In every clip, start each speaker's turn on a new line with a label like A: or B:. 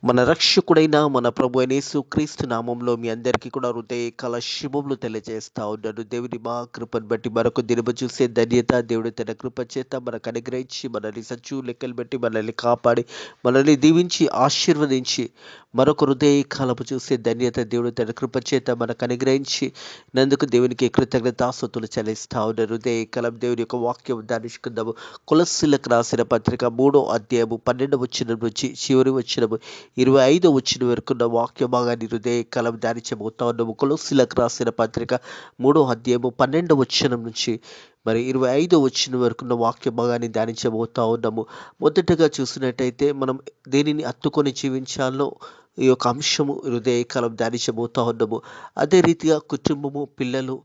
A: మన రక్షకుడైన మన ప్రభు అయిన యేసుక్రీస్తు నామంలో మీ అందరికీ కూడా హృదయకాల శుభములు తెలియజేస్తా ఉన్నాను. దేవుని మా కృపను బట్టి మరొక దినము చూసే ధన్యత దేవుడు తన కృప చేత మనకు అనుగ్రహించి మనల్ని సజీవ లెక్కలు బట్టి మనల్ని కాపాడి మనల్ని దీవించి ఆశీర్వదించి మరొక హృదయకాలము చూసే ధన్యత దేవుడు తన కృప చేత మనకు అనుగ్రహించి నందుకు దేవునికి కృతజ్ఞతాస్తుతులు చెల్లిస్తా ఉన్నారు. హృదయకాలం దేవుని యొక్క వాక్యం ధ్యానించుకుందాము. కొలస్సీలకు రాసిన పత్రిక 3వ అధ్యాయము 12వ వచనం నుంచి చివరి వచనము 25 వచ్చిన వరకున్న వాక్య భాగాన్ని హృదయకాలం ధ్యానించబోతా ఉన్నాము. కొలస్సీలకు రాసిన పత్రిక 3వ అధ్యాయము 12వ వచనం నుంచి 25 వచ్చిన వరకున్న వాక్య భాగాన్ని ధ్యానించబోతా ఉన్నాము. మొదటగా చూసినట్టయితే మనం దేనిని హత్తుకొని జీవించాలో ఈ యొక్క అంశము హృదయకాలం ధ్యానించబోతా ఉన్నాము. అదే రీతిగా కుటుంబము, పిల్లలు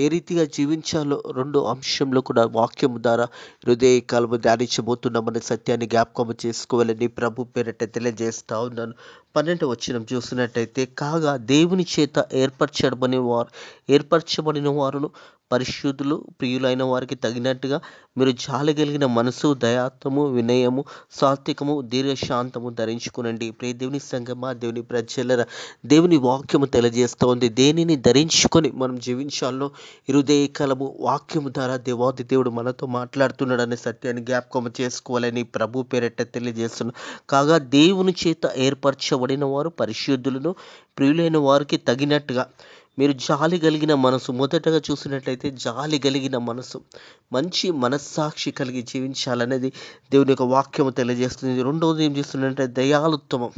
A: ఏ రీతిగా జీవించాలో 2 అంశంలో కూడా వాక్యము ద్వారా హృదయకాలము ధ్యానించబోతున్నామనే సత్యాన్ని జ్ఞాపకము చేసుకోవాలని ప్రభు పేరిట తెలియజేస్తా ఉన్నాను. 12వ వచనం చూసినట్టయితే, కాగా దేవుని చేత ఏర్పరచబడిన వారును పరిశుద్ధులు ప్రియులైన వారికి తగినట్టుగా మీరు జాలి కలిగిన మనసు, దయాత్వము, వినయము, సాత్వికము, దీర్ఘశాంతము ధరించుకునండి. ప్రియ దేవుని సంగమా, దేవుని ప్రజలరా, దేవుని వాక్యము తెలియజేస్తూ ఉంది. దేనిని ధరించుకొని మనం జీవించాలో హృదయకాలము వాక్యము ద్వారా దేవాది దేవుడు మనతో మాట్లాడుతున్నాడు అనే సత్యాన్ని జ్ఞాపకం చేసుకోవాలని ప్రభు పేరిట తెలియజేస్తున్నాడు. కాగా దేవుని చేత ఏర్పరచబడిన వారు పరిశుద్ధులను ప్రియులైన వారికి తగినట్టుగా మీరు జాలి కలిగిన మనసు. మొదటగా చూసినట్లయితే జాలి కలిగిన మనసు, మంచి మనస్సాక్షి కలిగి జీవించాలనేది దేవుని యొక్క వాక్యము తెలియజేస్తుంది. రెండవది ఏం చేస్తున్నట్టే దయాలుత్వము.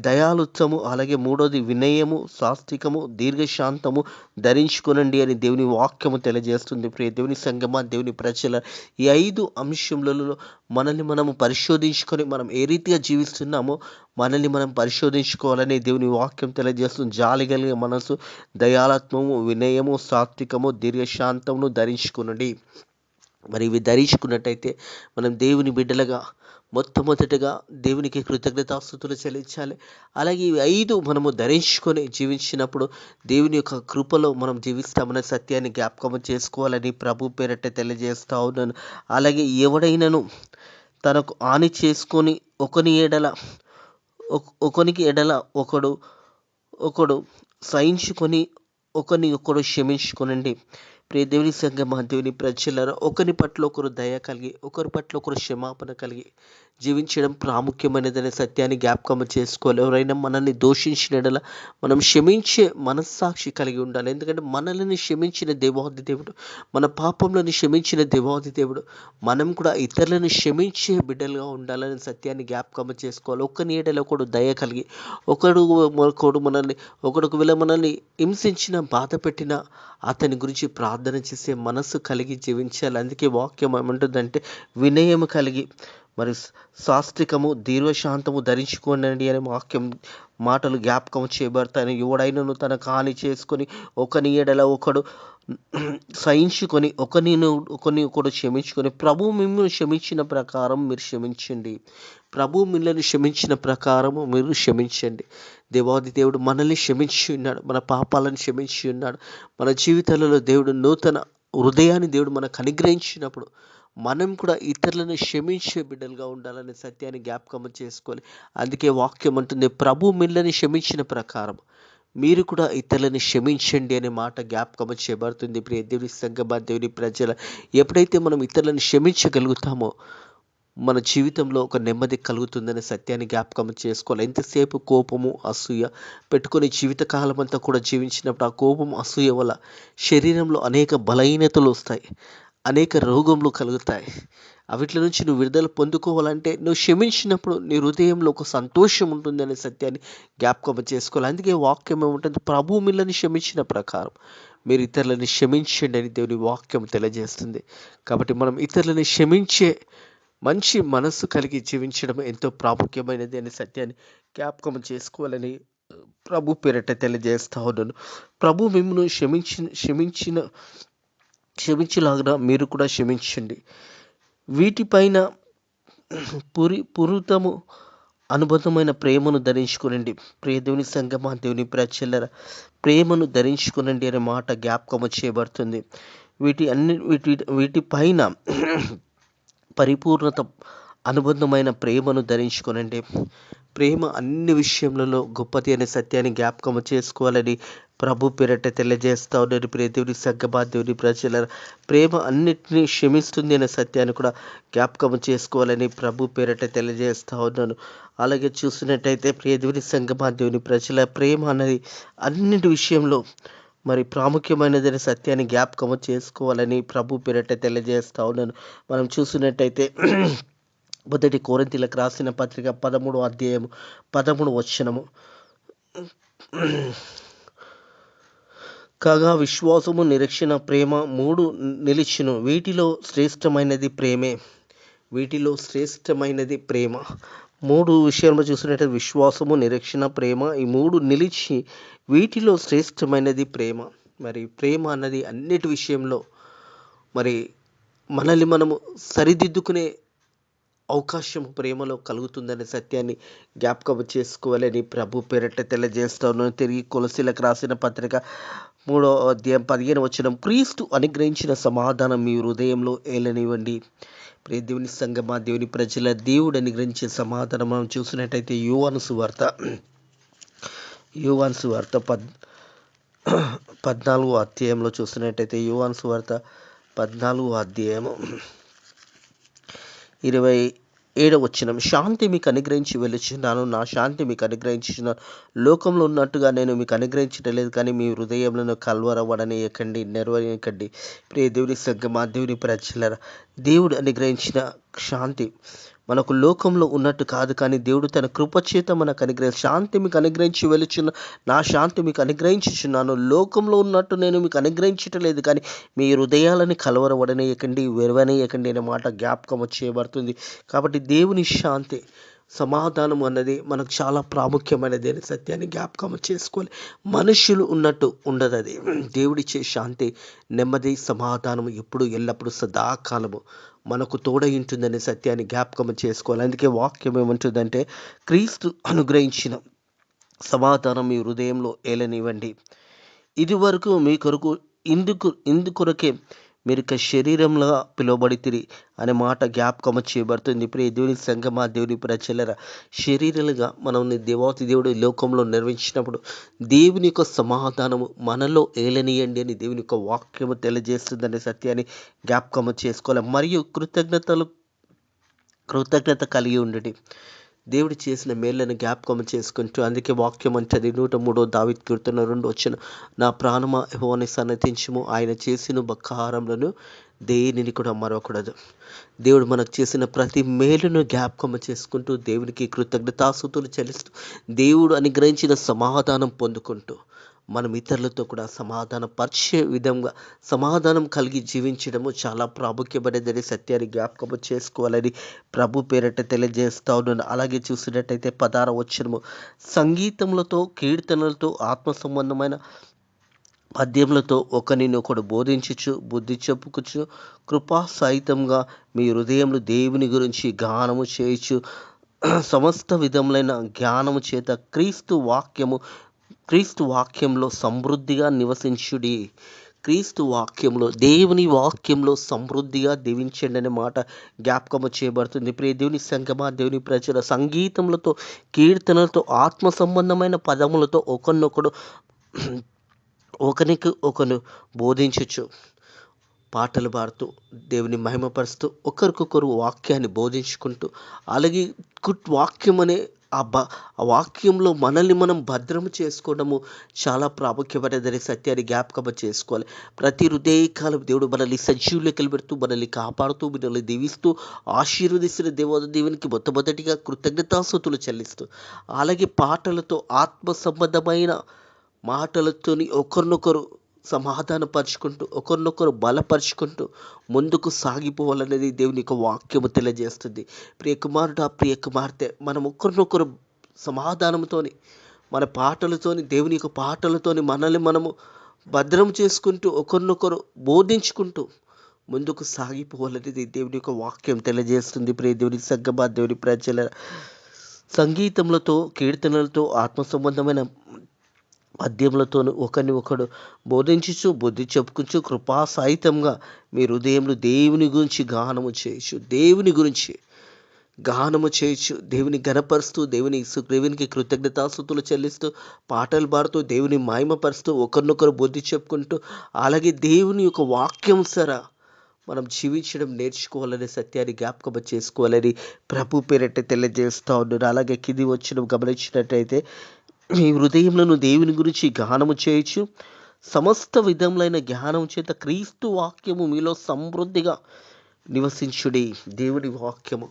A: దయాలుత్వము, అలాగే మూడోది వినయము, సాత్వికము, దీర్ఘశాంతము ధరించుకొనండి అని దేవుని వాక్యము తెలియజేస్తుంది. ప్రియ దేవుని సంగమా, దేవుని ప్రజల, ఈ 5 అంశములలో మనల్ని మనము పరిశోధించుకొని మనం ఏ రీతిగా జీవిస్తున్నామో మనల్ని మనం పరిశోధించుకోవాలని దేవుని వాక్యం తెలియజేస్తుంది. జాలి కలిగిన మనసు, దయాలత్వము, వినయము, సాత్వికము, దీర్ఘశాంతమును ధరించుకునండి. ఇవి ధరించుకున్నట్టయితే మనం దేవుని బిడ్డలుగా మొట్టమొదటిగా దేవునికి కృతజ్ఞతాస్తుతులు చెల్లించాలి. అలాగే ఇవి 5 మనము ధరించుకొని జీవించినప్పుడు దేవుని యొక్క కృపలో మనం జీవిస్తామనే సత్యాన్ని జ్ఞాపకం చేసుకోవాలని ప్రభు పేరట తెలియజేస్తా ఉన్నాను. అలాగే ఎవడైనను తనకు హాని చేసుకొని ఒకనికి ఎడల ఒకడు సహించుకొని ఒకడు క్షమించుకొనండి. ప్రియ దేవుని సంగమా, దేవుని ప్రజలారా, ఒకరి పట్ల ఒకరు దయ కలిగి ఒకరి పట్ల ఒకరు క్షమాపణ కలిగి జీవించడం ప్రాముఖ్యమైనదనే సత్యాన్ని జ్ఞాపకం చేసుకోవాలి. ఎవరైనా మనల్ని దూషించిన ఎడల మనం క్షమించే మనస్సాక్షి కలిగి ఉండాలి. ఎందుకంటే మనల్ని క్షమించిన దేవాది దేవుడు, మన పాపంలోని క్షమించిన దేవాది దేవుడు, మనం కూడా ఇతరులను క్షమించే బిడ్డలుగా ఉండాలనే సత్యాన్ని జ్ఞాపకం చేసుకోవాలి. ఒకని ఎడల ఒకడు దయ కలిగి ఒకడికి వీళ్ళ మనల్ని హింసించిన, బాధ పెట్టిన అతని గురించి ప్రార్థన చేసే మనస్సు కలిగి జీవించాలి. అందుకే వాక్యం ఏమంటుందంటే వినయము కలిగి సాత్వికము, దీర్ఘశాంతము ధరించుకోనండి అనే వాక్యం మాటలు జ్ఞాపకం చేయబడతాయి. ఎవడైనను తనకు హాని చేసుకొని ఒకని ఎడల ఒకడు సహించుకొని ఒకడు క్షమించుకొని ప్రభు మిమ్మల్ని క్షమించిన ప్రకారం మీరు క్షమించండి. ప్రభు మిమ్మల్ని క్షమించిన ప్రకారము మీరు క్షమించండి. దేవాది దేవుడు మనల్ని క్షమించి ఉన్నాడు, మన పాపాలను క్షమించి ఉన్నాడు. మన జీవితాలలో దేవుడు నూతన హృదయాన్ని దేవుడు మనకు అనుగ్రహించినప్పుడు మనం కూడా ఇతరులను క్షమించే బిడ్డలుగా ఉండాలనే సత్యాన్ని జ్ఞాపకం చేసుకోవాలి. అందుకే వాక్యం అంటుంది, ప్రభు మిమ్మల్ని క్షమించిన ప్రకారం మీరు కూడా ఇతరులను క్షమించండి అనే మాట జ్ఞాపకం చేయబడుతుంది. ప్రియ దేవుని సంగమా, దేవుని ప్రజల, ఎప్పుడైతే మనం ఇతరులను క్షమించగలుగుతామో మన జీవితంలో ఒక నెమ్మది కలుగుతుందనే సత్యాన్ని జ్ఞాపకం చేసుకోవాలి. ఎంతసేపు కోపము, అసూయ పెట్టుకొని జీవితకాలం అంతా కూడా జీవించినప్పుడు ఆ కోపం, అసూయ వల్ల శరీరంలో అనేక బలహీనతలు వస్తాయి, అనేక రోగములు కలుగుతాయి. అవిట్ల నుంచి నువ్వు విడుదల పొందుకోవాలంటే నువ్వు క్షమించినప్పుడు నీ హృదయంలో ఒక సంతోషం ఉంటుంది అనే సత్యాన్ని జ్ఞాపకం చేసుకోవాలి. అందుకే వాక్యం ఏముంటుంది, ప్రభు మిమ్మల్ని క్షమించిన ప్రకారం మీరు ఇతరులని క్షమించండి అని దేవుని వాక్యం తెలియజేస్తుంది. కాబట్టి మనం ఇతరులని క్షమించే మంచి మనస్సు కలిగి జీవించడం ఎంతో ప్రాముఖ్యమైనది అనే సత్యాన్ని జ్ఞాపకం చేసుకోవాలని ప్రభు పేరిట తెలియజేస్తా ఉన్నాను. ప్రభు మిమ్మల్ని క్షమించలాగా మీరు కూడా క్షమించండి. వీటిపైన పురుతము అనుబంధమైన ప్రేమను ధరించుకునండి. ప్రియ దేవుని సంగమా, దేవుని ప్రజలరా, ప్రేమను ధరించుకునండి అనే మాట జ్ఞాపకం చేయబడుతుంది. వీటిపైన పరిపూర్ణత అనుబంధమైన ప్రేమను ధరించుకొనండి. ప్రేమ అన్ని విషయములలో గొప్పది అనే సత్యాన్ని జ్ఞాపకం చేసుకోవాలని ప్రభు పేరట తెలియజేస్తా ఉన్నాను. ప్రియ దేవుని సంగమా, దేవుని ప్రజలారా, ప్రేమ అన్నిటినీ క్షమిస్తుంది అనే సత్యాన్ని కూడా జ్ఞాపకం చేసుకోవాలని ప్రభు పేరట తెలియజేస్తా ఉన్నాను. అలాగే చూసినట్టయితే ప్రియ దేవుని సంగమా, దేవుని ప్రజల ప్రేమ అన్నది అన్నిటి విషయంలో మరి ప్రాముఖ్యమైనదనే సత్యాన్ని జ్ఞాపకం చేసుకోవాలని ప్రభు పేరట తెలియజేస్తా ఉన్నాను. మనం చూసినట్టయితే మొదటి కొరింథీయులకు రాసిన పత్రిక 13వ అధ్యాయము 13వ వచనము, కాగా విశ్వాసము, నిరీక్షణ, ప్రేమ మూడు నిలిచును, వీటిలో శ్రేష్టమైనది ప్రేమే. వీటిలో శ్రేష్టమైనది ప్రేమ. మూడు విషయాలు చూసినట్టు విశ్వాసము, నిరీక్షణ, ప్రేమ, ఈ మూడు నిలిచి వీటిలో శ్రేష్టమైనది ప్రేమ. మరి ప్రేమ అన్నది అన్నిటి విషయంలో మరి మనల్ని మనము సరిదిద్దుకునే అవకాశం ప్రేమలో కలుగుతుందనే సత్యాన్ని జ్ఞాపకం చేసుకోవాలని ప్రభు పేరట తెలియజేస్తాను. తిరిగి కొలసీలకు రాసిన పత్రిక 3వ అధ్యాయం 15వ వచనం, క్రీస్తు అనుగ్రహించిన సమాధానం మీ హృదయంలో ఏలనివ్వండి. ప్రియ దేవుని సంగమా, దేవుని ప్రజల, దేవుడు అనుగ్రహించే సమాధానం మనం చూసినట్టయితే యోహాను సువార్త 14వ అధ్యాయంలో చూసినట్టయితే యోహాను సువార్త 14వ అధ్యాయము 27వ వచనం, శాంతి మీకు అనుగ్రహించి వెలుచున్నాను, నా శాంతి మీకు అనుగ్రహించున్నాను. లోకంలో ఉన్నట్టుగా నేను మీకు అనుగ్రహించడం లేదు, కానీ మీ హృదయంలో కలవరవడనీయకండి, నెరవేయకండి. ప్రియ దేవుని సంగమా, దేవుని ప్రజలారా, దేవుడు అనుగ్రహించిన శాంతి మనకు లోకంలో ఉన్నట్టు కాదు, కానీ దేవుడు తన కృపచేత మనకు శాంతి మీకు అనుగ్రహించి వెలుచున్న, నా శాంతి మీకు అనుగ్రహించుచున్నాను. లోకంలో ఉన్నట్టు నేను మీకు అనుగ్రహించటం లేదు, కానీ మీ హృదయాలని కలవరవడనీయకండి, వెరవనీయకండి అనే మాట జ్ఞాపకం చేయబడుతుంది. కాబట్టి దేవుని శాంతి, సమాధానం అన్నది మనకు చాలా ప్రాముఖ్యమైనది అనే సత్యాన్ని జ్ఞాపకం చేసుకోవాలి. మనుషులు ఉన్నట్టు ఉండదు అది. దేవుడిచ్చే శాంతి, నెమ్మది, సమాధానం ఎప్పుడు ఎల్లప్పుడూ సదాకాలము మనకు తోడై ఉంటుందనే సత్యాన్ని జ్ఞాపకం చేసుకోవాలి. అందుకే వాక్యం ఏమంటుందంటే, క్రీస్తు అనుగ్రహించిన సమాధానం మీ హృదయంలో ఏలనివ్వండి. ఇది వరకు మీ కొరకు ఇందుకొరకే మీరు శరీరంలో పిలువబడితిరి అనే మాట జ్ఞాపకం చేయబడుతుంది. ప్రియ దేవుని సంగమా, దేవుని ప్రజలరా, శరీరాలుగా మనల్ని దేవాతి దేవుడు లోకంలో నిర్వహించినప్పుడు దేవుని యొక్క సమాధానము మనలో ఏలనీయండి అని దేవుని యొక్క వాక్యము తెలియజేస్తుందనే సత్యాన్ని జ్ఞాపకం చేసుకోవాలి. మరియు కృతజ్ఞత కలిగి ఉండండి. దేవుడు చేసిన మేళ్లను జ్ఞాపకం చేసుకుంటూ, అందుకే వాక్యం అంటది 103వ దావీదు కీర్తన 2వ వచనం, నా ప్రాణమా యెహోవాను సన్నతించుము, ఆయన చేసిన ఉపకారములను దేనిని కూడా మరవకూడదు. దేవుడు మనకు చేసిన ప్రతి మేలును జ్ఞాపకం చేసుకుంటూ, దేవునికి కృతజ్ఞతాస్తుతులు చెల్లిస్తూ, దేవుడు అనుగ్రహించిన సమాధానం పొందుకుంటూ, మనం ఇతరులతో కూడా సమాధానపరిచే విధంగా సమాధానం కలిగి జీవించడము చాలా ప్రాముఖ్యమైనదని సత్యాన్ని జ్ఞాపకం చేసుకోవాలని ప్రభు పేరట తెలియజేస్తా ఉన్నాను. అలాగే చూసినట్టయితే 16వ వచనము, సంగీతములతో, కీర్తనలతో, ఆత్మ సంబంధమైన పద్యములతో ఒకరినొకడు బోధించుచు, బుద్ధి చెప్పుకుచు, కృపా సహితంగా మీ హృదయములు దేవుని గురించి గానము చేయుచు, సమస్త విధములైన జ్ఞానము చేత క్రీస్తు వాక్యంలో సమృద్ధిగా నివసించుడి. క్రీస్తు వాక్యంలో, దేవుని వాక్యంలో సమృద్ధిగా దీవించండి అనే మాట జ్ఞాపకము చేయబడుతుంది. ప్రియ దేవుని సంగమా, దేవుని ప్రజల, సంగీతములతో, కీర్తనలతో, ఆత్మ సంబంధమైన పదములతో ఒకరికి బోధించచ్చు, పాటలు పాడుతూ, దేవుని మహిమపరుస్తూ, ఒకరికొకరు వాక్యాన్ని బోధించుకుంటూ, అలాగే వాక్యం అనే ఆ వాక్యంలో మనల్ని మనం భద్రము చేసుకోవడము చాలా ప్రాముఖ్యమైనదని సత్యాన్ని జ్ఞాపకం చేసుకోవాలి. ప్రతి హృదయకాలం దేవుడు మనల్ని సజీవులకి పెడుతూ, మనల్ని కాపాడుతూ, మనల్ని దీవిస్తూ, ఆశీర్వదిస్తున్న దేవునికి మొట్టమొదటిగా కృతజ్ఞతాస్తుతులు చెల్లిస్తూ, అలాగే పాటలతో, ఆత్మ సంబంధమైన మాటలతోని ఒకరినొకరు సమాధానపరుచుకుంటూ, ఒకరినొకరు బలపరుచుకుంటూ ముందుకు సాగిపోవాలనేది దేవుని యొక్క వాక్యము తెలియజేస్తుంది. ప్రియ కుమారుడు, ప్రియ కుమార్తె, మనం ఒకరినొకరు సమాధానంతోని, మన పాటలతోని, దేవుని యొక్క పాటలతోని మనల్ని మనము భద్రం చేసుకుంటూ, ఒకరినొకరు బోధించుకుంటూ ముందుకు సాగిపోవాలనేది దేవుని యొక్క వాక్యం తెలియజేస్తుంది. ప్రియ దేవుని సంగమా, దేవుని ప్రజల, సంగీతములతో, కీర్తనలతో, ఆత్మ సంబంధమైన పద్యములతోనూ ఒకరిని ఒకడు బోధించుచు, బుద్ధి చెప్పుకుంటూ, కృపా సహితంగా మీ హృదయంలో దేవుని గురించి గానము చేయొచ్చు. దేవుని గురించి గానము చేయొచ్చు, దేవుని గనపరుస్తూ దేవునికి కృతజ్ఞతాస్తుతులు చెల్లిస్తూ పాటలు పాడుతూ దేవుని మహిమపరుస్తూ ఒకరినొకరు బుద్ధి చెప్పుకుంటూ అలాగే దేవుని యొక్క వాక్యం సరా మనం జీవించడం నేర్చుకోవాలనే సత్యాన్ని జ్ఞాపకం చేసుకోవాలని ప్రభు పేరట తెలియజేస్తూ ఉన్నారు. అలాగే కింది వచ్చిన గమనించినట్టయితే మీ హృదయంలో దేవుని గురించి గానము చేయొచ్చు, సమస్త విధములైన జ్ఞానం చేత క్రీస్తు వాక్యము మీలో సమృద్ధిగా నివసించుడి. దేవుని వాక్యము,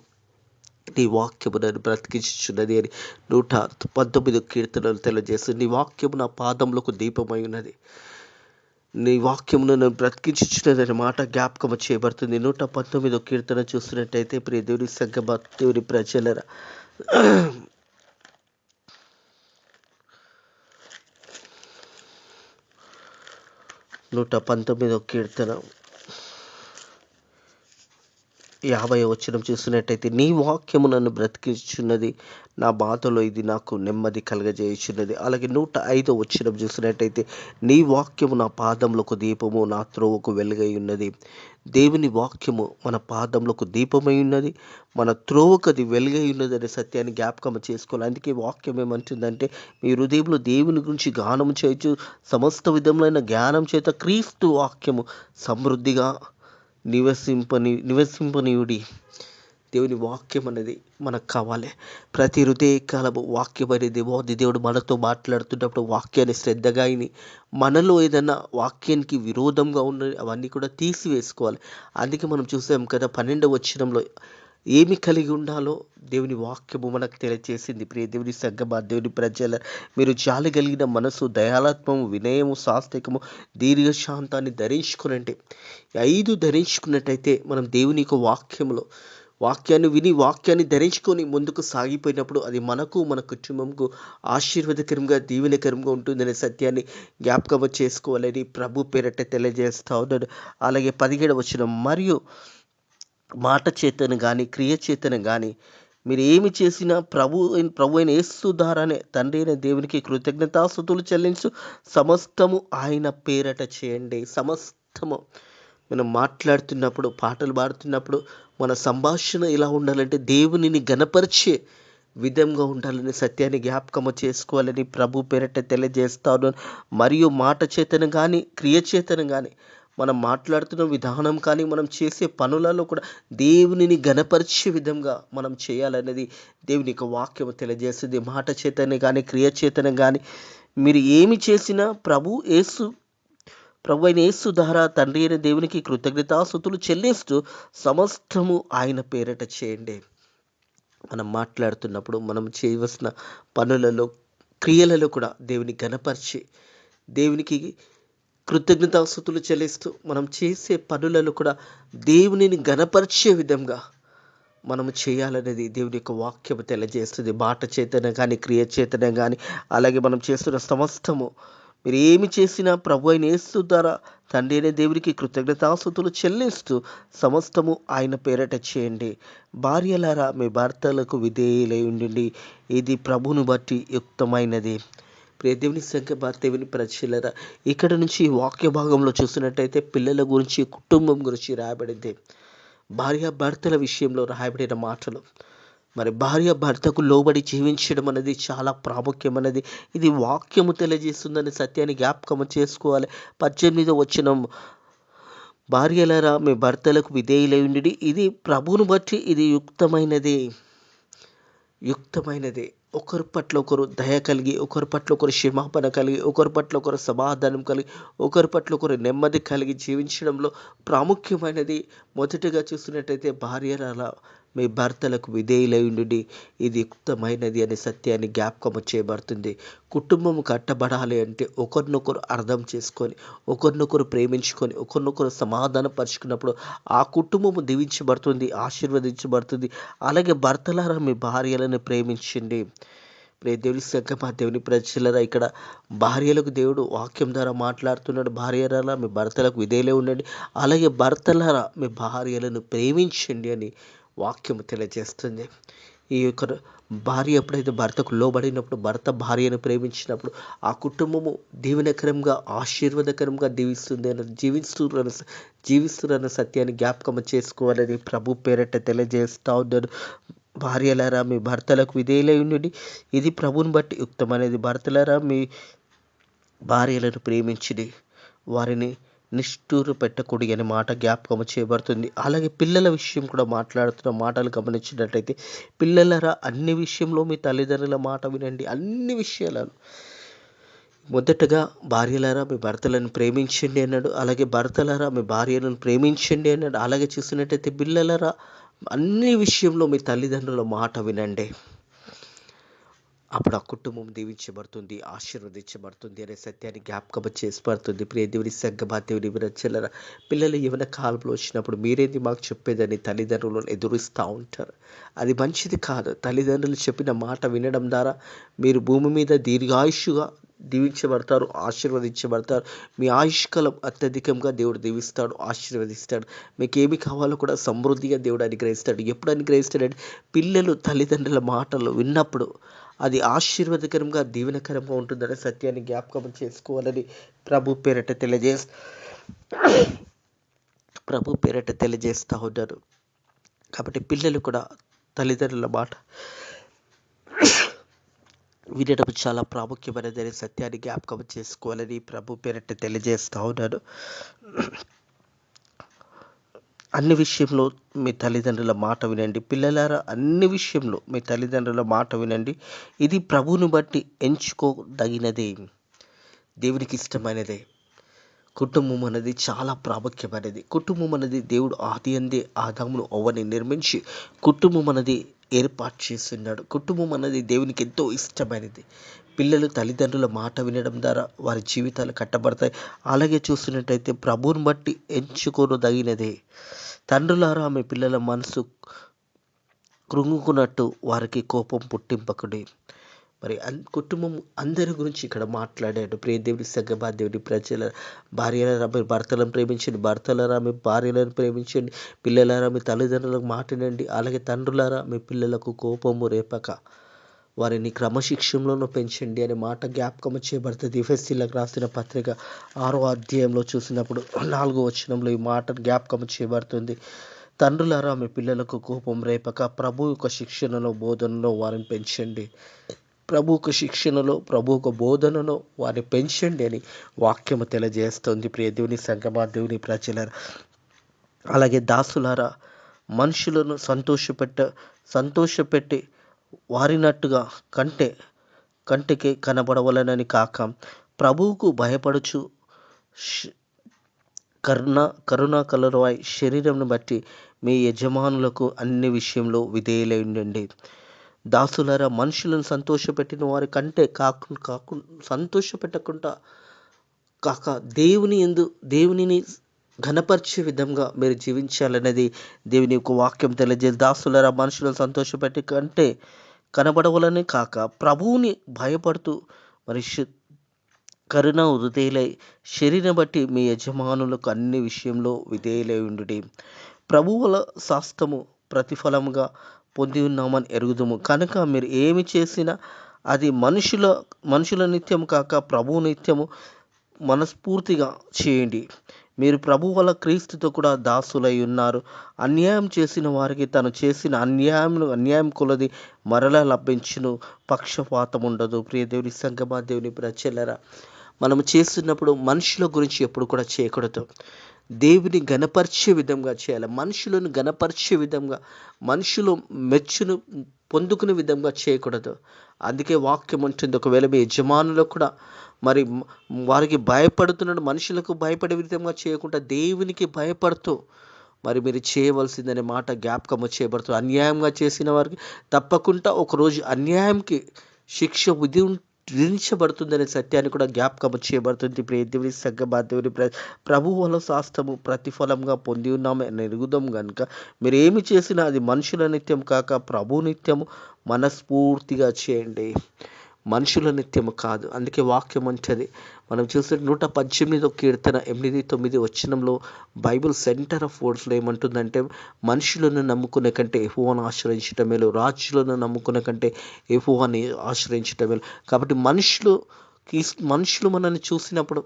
A: నీ వాక్యము నన్ను బ్రతికించుచున్నది అని 119 కీర్తనలు తెలియజేస్తుంది. నీ వాక్యము నా పాదములకు దీపమై ఉన్నది, నీ వాక్యమును నన్ను బ్రతికించుచున్నదనే మాట జ్ఞాపకం చేయబడుతుంది. 119 కీర్తన చూస్తున్నట్టయితే ప్రియ దేవుని సంగమ దేవుని ప్రజలరా, 119 కీర్తన 50 వచనం చూసినట్టయితే నీ వాక్యము నన్ను బ్రతికించున్నది, నా బాధలో ఇది నాకు నెమ్మది కలగజేయుచున్నది. అలాగే 105 వచనం చూసినట్టయితే నీ వాక్యము నా పాదములకు దీపము, నా త్రోవకు వెలుగై ఉన్నది. దేవుని వాక్యము మన పాదములకు దీపమై ఉన్నది, మన త్రోవకు అది వెలుగై ఉన్నది అనే సత్యాన్ని జ్ఞాపకం చేసుకోవాలి. అందుకే వాక్యం ఏమంటుందంటే మీ హృదయంలో దేవుని గురించి గానం చేయొచ్చు, సమస్త విధములైన జ్ఞానం చేత క్రీస్తు వాక్యము సమృద్ధిగా నివసింపనీయుడి. దేవుని వాక్యం అనేది మనకు కావాలి. ప్రతి హృదయ కాలము వాక్యం అనేది దేవుడు మనతో మాట్లాడుతున్నప్పుడు వాక్యాన్ని శ్రద్ధగా విని మనలో ఏదైనా వాక్యానికి విరోధంగా ఉన్నది అవన్నీ కూడా తీసివేసుకోవాలి. అందుకే మనం చూసాం కదా 12వ వచనంలో ఏమి కలిగి ఉండాలో దేవుని వాక్యము మనకు తెలియజేసింది. ప్రియ దేవుని సంగమా దేవుని ప్రజల, మీరు జాలి కలిగిన మనసు, దయాళత్వము, వినయము, సాత్వికము, దీర్ఘశాంతాన్ని ధరించుకునండి. 5 ధరించుకున్నట్టయితే మనం దేవుని యొక్క వాక్యాన్ని విని వాక్యాన్ని ధరించుకొని ముందుకు సాగిపోయినప్పుడు అది మనకు మన కుటుంబంకు ఆశీర్వాదకరంగా దీవెనకరంగా ఉంటుందనే సత్యాన్ని జ్ఞాపకం చేసుకోవాలని ప్రభు పేరట తెలియజేస్తా ఉన్నాడు. అలాగే 17వ వచనం, మరియు మాట చేతను కానీ క్రియ చేతను కానీ మీరు ఏమి చేసినా ప్రభు అయిన యేసు ద్వారానే తండ్రి అయిన దేవునికి కృతజ్ఞతాస్తుతులు చెల్లించు, సమస్తము ఆయన పేరట చేయండి. సమస్తము మనం మాట్లాడుతున్నప్పుడు, పాటలు పాడుతున్నప్పుడు మన సంభాషణ ఎలా ఉండాలంటే దేవునిని గణపరిచే విధంగా ఉండాలని సత్యాన్ని జ్ఞాపకము చేసుకోవాలని ప్రభు పేరట తెలియజేస్తాను. మరియు మాట చేతను కానీ క్రియ చేతను కానీ మనం మాట్లాడుతున్న విధానం కానీ మనం చేసే పనులలో కూడా దేవునిని గణపరిచే విధంగా మనం చేయాలనేది దేవుని యొక్క వాక్యం తెలియజేస్తుంది. మాట చేతనే కానీ క్రియ చేతనే కానీ మీరు ఏమి చేసినా ప్రభు అయిన యేసు ద్వారా తండ్రి అయిన దేవునికి కృతజ్ఞతాస్తుతులు చెల్లిస్తూ సమస్తము ఆయన పేరట చేయండి. మనం మాట్లాడుతున్నప్పుడు మనం చేయవలసిన పనులలో క్రియలలో కూడా దేవుని గణపరిచి దేవునికి కృతజ్ఞతాస్తుతులు చెల్లిస్తూ మనం చేసే పనులలో కూడా దేవునిని గణపరిచే విధంగా మనము చేయాలనేది దేవుని యొక్క వాక్యం తెలియజేస్తుంది. మాట చేతనే కానీ క్రియ చేతనే కానీ అలాగే మనం చేస్తున్న సమస్తము మీరు ఏమి చేసినా ప్రభు అయిన యేసు ద్వారా తండ్రి అయిన దేవునికి కృతజ్ఞతాస్తుతులు చెల్లిస్తూ సమస్తము ఆయన పేరట చేయండి. భార్యలారా మీ భర్తలకు విధేయులై ఉండండి, ఇది ప్రభువును బట్టి యుక్తమైనది. ప్రియ దేవుని సంఖ్య దేవుని ప్రజలరా, ఇక్కడ నుంచి ఈ వాక్య భాగంలో చూసినట్టయితే పిల్లల గురించి కుటుంబం గురించి రాయబడింది. భార్య భర్తల విషయంలో రాయబడిన మాటలు. మరి భార్య భర్తకు లోబడి జీవించడం అనేది చాలా ప్రాముఖ్యమైనది. ఇది వాక్యము తెలియజేస్తుందని సత్యాన్ని జ్ఞాపకం చేసుకోవాలి. 18వ వచనం, భార్యలారా మీ భర్తలకు విధేయులై ఉండి, ఇది ప్రభువును బట్టి ఇది యుక్తమైనది. ఒకరి పట్ల ఒకరు దయ కలిగి, ఒకరి పట్ల ఒకరు క్షమాపణ కలిగి, ఒకరి పట్ల ఒకరు సమాధానం కలిగి, ఒకరి పట్ల ఒకరు నెమ్మది కలిగి జీవించడంలో ప్రాముఖ్యమైనది. మొదటిగా చూస్తున్నట్టయితే భార్యలారా మీ భర్తలకు విధేయులై ఉండి, ఇది యుక్తమైనది అనే సత్యాన్ని జ్ఞాపకం చేయబడుతుంది. కుటుంబం కట్టబడాలి అంటే ఒకరినొకరు అర్థం చేసుకొని, ఒకరినొకరు ప్రేమించుకొని, ఒకరినొకరు సమాధానపరుచుకున్నప్పుడు ఆ కుటుంబము దీవించబడుతుంది, ఆశీర్వదించబడుతుంది. అలాగే భర్తలారా మీ భార్యలను ప్రేమించండి. దేవుని సంగమా దేవుని ప్రజలరా, ఇక్కడ భార్యలకు దేవుడు వాక్యం ద్వారా మాట్లాడుతున్నాడు. భార్యలారా మీ భర్తలకు విధేయులై ఉండండి, అలాగే భర్తలారా మీ భార్యలను ప్రేమించండి అని వాక్యం తెలియజేస్తుంది. ఈ యొక్క భార్య ఎప్పుడైతే భర్తకు లోబడినప్పుడు, భర్త భార్యను ప్రేమించినప్పుడు ఆ కుటుంబము దీవెనకరంగా ఆశీర్వాదకరంగా జీవిస్తున్న సత్యాన్ని జ్ఞాపకం చేసుకోవాలని ప్రభు పేరట తెలియజేస్తా ఉన్నాను. భార్యలారా మీ భర్తలకు విధేయులై ఉండుడి, ఇది ప్రభుని బట్టి యుక్తమనేది. భర్తలారా మీ భార్యలను ప్రేమించుడి, వారిని నిష్ఠూర పెట్టకూడదు అనే మాట జ్ఞాపకం చేయబడుతుంది. అలాగే పిల్లల విషయం కూడా మాట్లాడుతున్న మాటలు గమనించినట్లయితే, పిల్లలరా అన్ని విషయంలో మీ తల్లిదండ్రుల మాట వినండి. అన్ని విషయాలను మొదటగా భార్యలారా మీ భర్తలను ప్రేమించండి అన్నాడు. అలాగే భర్తలారా మీ భార్యలను ప్రేమించండి అన్నాడు. అలాగే చూసినట్టయితే పిల్లలరా అన్ని విషయంలో మీ తల్లిదండ్రుల మాట వినండి. అప్పుడు ఆ కుటుంబం దీవించబడుతుంది, ఆశీర్వదించబడుతుంది అనే సత్యాన్ని జ్ఞాపకం చేసిపడుతుంది. ప్రియ దేవుని సంగమా, దేవుని విరచలరా, పిల్లలు యవ్వన కాలంలో వచ్చినప్పుడు మీరేంది మాకు చెప్పేదని తల్లిదండ్రులను ఎదురిస్తూ ఉంటారు. అది మంచిది కాదు. తల్లిదండ్రులు చెప్పిన మాట వినడం ద్వారా మీరు భూమి మీద దీర్ఘాయుష్గా దీవించబడతారు, ఆశీర్వదించబడతారు. మీ ఆయుష్కాలం అత్యధికంగా దేవుడు దీవిస్తాడు, ఆశీర్వదిస్తాడు. మీకు ఏమి కావాలో కూడా సమృద్ధిగా దేవుడు అనుగ్రహిస్తాడు. ఎప్పుడు అనుగ్రహిస్తాడంటే పిల్లలు తల్లిదండ్రుల మాటలు విన్నప్పుడు అది ఆశీర్వాదకరంగా దీవెనకరంగా ఉంటుందనే సత్యాన్ని జ్ఞాపకం చేసుకోవాలని ప్రభు పేరట తెలియజేస్తూ ఉన్నారు. కాబట్టి పిల్లలు కూడా తల్లిదండ్రుల మాట వినడం చాలా ప్రాముఖ్యమైనదనే సత్యాన్ని జ్ఞాపకం చేసుకోవాలని ప్రభు పేరట తెలియజేస్తూ ఉన్నారు. అన్ని విషయంలో మీ తల్లిదండ్రుల మాట వినండి. పిల్లలారా అన్ని విషయంలో మీ తల్లిదండ్రుల మాట వినండి, ఇది ప్రభువుని బట్టి ఎంచుకోదగినదే, దేవునికి ఇష్టమైనదే. కుటుంబం అనేది చాలా ప్రాముఖ్యమైనది. కుటుంబం అనేది దేవుడు ఆది అందే ఆదామును అవ్వని నిర్మించి కుటుంబం అనేది ఏర్పాటు చేస్తున్నాడు. కుటుంబం అనేది దేవునికి ఎంతో ఇష్టమైనది. పిల్లలు తల్లిదండ్రుల మాట వినడం ద్వారా వారి జీవితాలు కట్టబడతాయి. అలాగే చూస్తున్నట్టయితే ప్రభువుని బట్టి ఎంచుకోదగినదే. తండ్రులారా మీ పిల్లల మనసు కృంగుకున్నట్టు వారికి కోపం పుట్టింపకుడి. మరి కుటుంబం అందరి గురించి ఇక్కడ మాట్లాడాడు. ప్రియ దేవుని సంగమా, దేవుని ప్రజల భార్యలారా మీ భర్తలను ప్రేమించండి, భర్తలారా మీ భార్యలను ప్రేమించండి, పిల్లలారా మీ తల్లిదండ్రులకు మాటినండి. అలాగే తండ్రులారా మీ పిల్లలకు కోపము రేపక వారిని క్రమశిక్షణలోనూ పెంచండి అనే మాట జ్ఞాపకం చేయబడుతుంది. ఎఫెసీయులకు రాసిన పత్రిక 6వ అధ్యాయంలో చూసినప్పుడు 4వ వచనంలో ఈ మాట జ్ఞాపకం చేయబడుతుంది. తండ్రులారా మీ పిల్లలకు కోపం రేపక ప్రభు యొక్క శిక్షణలో బోధనలో వారిని పెంచండి. ప్రభు యొక్క శిక్షణలో, ప్రభు యొక్క బోధనలో వారిని పెంచండి అని వాక్యము తెలియజేస్తుంది. ప్రియ దేవుని సంగమా, దేవుని ప్రజలారా, అలాగే దాసులారా మనుషులను సంతోషపెట్టి వారినట్టుగా కంటికి కనబడవలనని కాక ప్రభువుకు భయపడుచు కరుణ కలరువాయి శరీరంను బట్టి మీ యజమానులకు అన్ని విషయంలో విధేయులై ఉండండి. దాసులారా మనుషులను సంతోషపెట్టిన వారి కంటే సంతోషపెట్టకుండా కాక దేవునిని ఘనపరిచే విధంగా మీరు జీవించాలనేది దేవుని యొక్క వాక్యం తెలియజేసి, దాసులారా మనుషులను సంతోషపెట్టి కంటే కనబడవలని కాక ప్రభువుని భయపడుతూ మరి కరుణ హృదయులై శరీరం బట్టి మీ యజమానులకు అన్ని విషయంలో విధేయులై ఉండుడి. ప్రభువుల శాస్త్రము ప్రతిఫలముగా పొంది ఉన్నామని ఎరుగుదుము కనుక మీరు ఏమి చేసినా అది మనుషుల నిత్యము కాక ప్రభువు నిత్యము మనస్ఫూర్తిగా చేయండి. మీరు ప్రభు వల్ల క్రీస్తుతో కూడా దాసులై ఉన్నారు. అన్యాయం చేసిన వారికి తను చేసిన అన్యాయం కొలది మరలా లభించును, పక్షపాతం ఉండదు. ప్రియ దేవుని సంగమా, దేవుని ప్రజలారా, మనము చేస్తున్నప్పుడు మనుషుల గురించి ఎప్పుడు కూడా చేయకూడదు. దేవుని గణపరిచే విధంగా చేయాలి. మనుషులను గణపరిచే విధంగా, మనుషులు మెచ్చును పొందుకునే విధంగా చేయకూడదు. అందుకే వాక్యం ఉంటుంది, ఒకవేళ మీ యజమానులకు కూడా మరి వారికి భయపడుతున్నాడు, మనుషులకు భయపడే విధంగా చేయకుండా దేవునికి భయపడుతూ మరి మీరు చేయవలసిందనే మాట జ్ఞాపకం చేయబడుతుంది. అన్యాయంగా చేసిన వారికి తప్పకుండా ఒకరోజు అన్యాయంకి శిక్ష విధించబడుతుందనే సత్యాన్ని కూడా జ్ఞాపకం చేయబడుతుంది. ప్రియ దేవుని సంగమా, దేవుని ప్రభు వల్ల శాస్త్రము ప్రతిఫలంగా పొంది ఉన్నామని ఎరుగుదాం కనుక మీరు ఏమి చేసినా అది మనుషుల నిత్యం కాక ప్రభు నిత్యము మనస్ఫూర్తిగా చేయండి. మనుషుల నిత్యము కాదు. అందుకే వాక్యం అంటది, మనం చూస్తే 118 కీర్తన 8-9 వచనంలో బైబిల్ సెంటర్ ఆఫ్ వర్డ్స్లో ఏమంటుందంటే, మనుషులను నమ్ముకునే కంటే యెహోవాను ఆశ్రయించటం మేలు, రాజులను నమ్ముకునే కంటే యెహోవాని ఆశ్రయించటం మేలు. కాబట్టి మనుషులు మనల్ని చూసినప్పుడు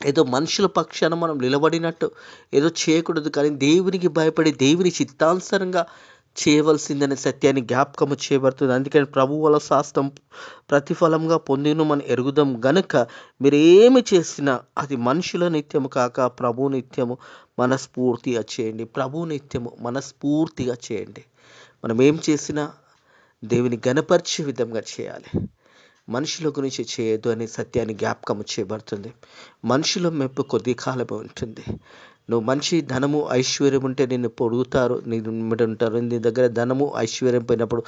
A: ఏదో మనుషుల పక్షాన మనం నిలబడినట్టు ఏదో చేయకూడదు, కానీ దేవునికి భయపడి దేవుని చిత్తానుసారంగా చేయవలసిందనే సత్యాన్ని జ్ఞాపకము చేయబడుతుంది. అందుకని ప్రభు వల్ల శాస్త్రం ప్రతిఫలంగా పొందిన మనం ఎరుగుదాం గనుక మీరేమి చేసినా అది మనుషుల నిత్యము కాక ప్రభు నిత్యము మనస్ఫూర్తిగా చేయండి. ప్రభు నిత్యము మనస్ఫూర్తిగా చేయండి. మనం ఏం చేసినా దేవుని గణపరిచే విధంగా చేయాలి. మనుషుల గురించి చేయొద్దు అనే సత్యాన్ని జ్ఞాపకం చేయబడుతుంది. మనుషుల మెప్పు కొద్ది కాలమే ఉంటుంది. నువ్వు మంచి ధనము ఐశ్వర్యం ఉంటే నిన్ను పొడుగుతారు, నీ వెంబడి ఉంటారు. నీ దగ్గర ధనము ఐశ్వర్యం పోయినప్పుడు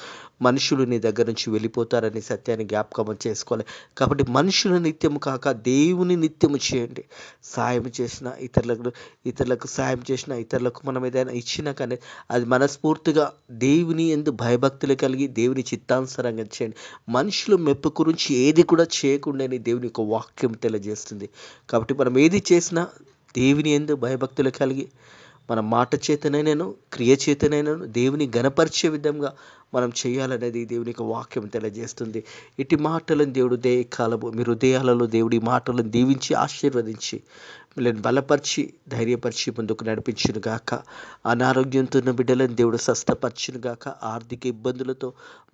A: మనుషులు నీ దగ్గర నుంచి వెళ్ళిపోతారనే సత్యాన్ని జ్ఞాపకం చేసుకోవాలి. కాబట్టి మనుషుల నిత్యము కాక దేవుని నిత్యము చేయండి. సాయం చేసిన ఇతరులకు సాయం చేసిన, ఇతరులకు మనం ఏదైనా ఇచ్చినా కానీ అది మనస్ఫూర్తిగా దేవుని యందు భయభక్తులు కలిగి దేవుని చిత్తానుసారంగా చేయండి. మనుషుల మెప్పు గురించి ఏది కూడా చేయకుండానే దేవుని యొక్క వాక్యం తెలియజేస్తుంది. కాబట్టి మనం ఏది చేసినా దేవుని యందు భయభక్తులు కలిగి మన మాట చేతనైనాను క్రియ చేతనైనాను దేవుని గణపరిచే విధంగా మనం చేయాలనేది దేవుని యొక్క వాక్యం తెలియజేస్తుంది. ఇటు మాటలను దేవుడు కాలము మీ హృదయాలలో దేవుడి మాటలను దీవించి ఆశీర్వదించి వీళ్ళని బలపరిచి ధైర్యపరిచి ముందుకు నడిపించును గాక. అనారోగ్యంతో ఉన్న బిడ్డలను దేవుడు స్వస్థపరచును గాక. ఆర్థిక ఇబ్బందులతో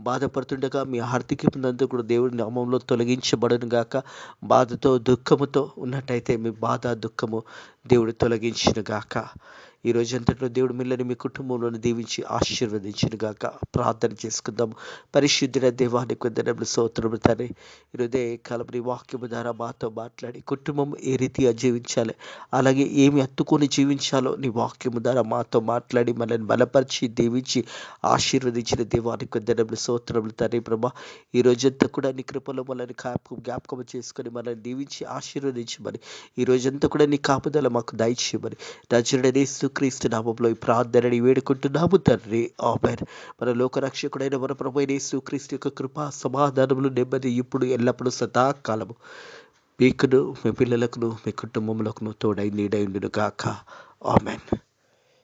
A: బాధపడుతుండగా మీ ఆర్థిక ఇబ్బందులు కూడా దేవుడి నామంలో తొలగించబడును గాక. బాధతో దుఃఖముతో ఉన్నట్టయితే మీ బాధ దుఃఖము దేవుడు తొలగించును గాక. ఈ రోజంతట్లో దేవుడు మిమ్మల్ని మీ కుటుంబంలోని దీవించి ఆశీర్వదించును గాక. ప్రార్థన చేసుకుందాం. పరిశుద్ధుల దేవానికి వందనములు, స్తోత్రములు తండ్రి. ఈరోజే కాలం నీ వాక్యము ద్వారా మాతో మాట్లాడి కుటుంబం ఏ రీతిగా జీవించాలి, అలాగే ఏమి హత్తుకొని జీవించాలో నీ వాక్యము ద్వారా మాతో మాట్లాడి మనల్ని బలపరిచి దీవించి ఆశీర్వదించిన దేవానికి వందనములు, స్తోత్రములు తండ్రి. ప్రభా ఈ రోజంతా కూడా నీ కృపలో మనల్ని జ్ఞాపకం చేసుకొని మనల్ని దీవించి ఆశీర్వదించమని, ఈ రోజంతా కూడా నీ కాపుదల మాకు దయచేయమని నజరుడైన యేసుక్రీస్తు నామములో ఈ ప్రార్థనని వేడుకుంటున్నాము తండ్రి. ఆమేన్. మన లోకరక్షకుడైన మన ప్రభువైన యేసుక్రీస్తు యొక్క కృప సమాధానములు నెమ్మది ఇప్పుడు ఎల్లప్పుడూ సదాకాలము మీకును మీ పిల్లలకును మీ కుటుంబములకును తోడై నీడై ఉండును గాక. ఆమేన్.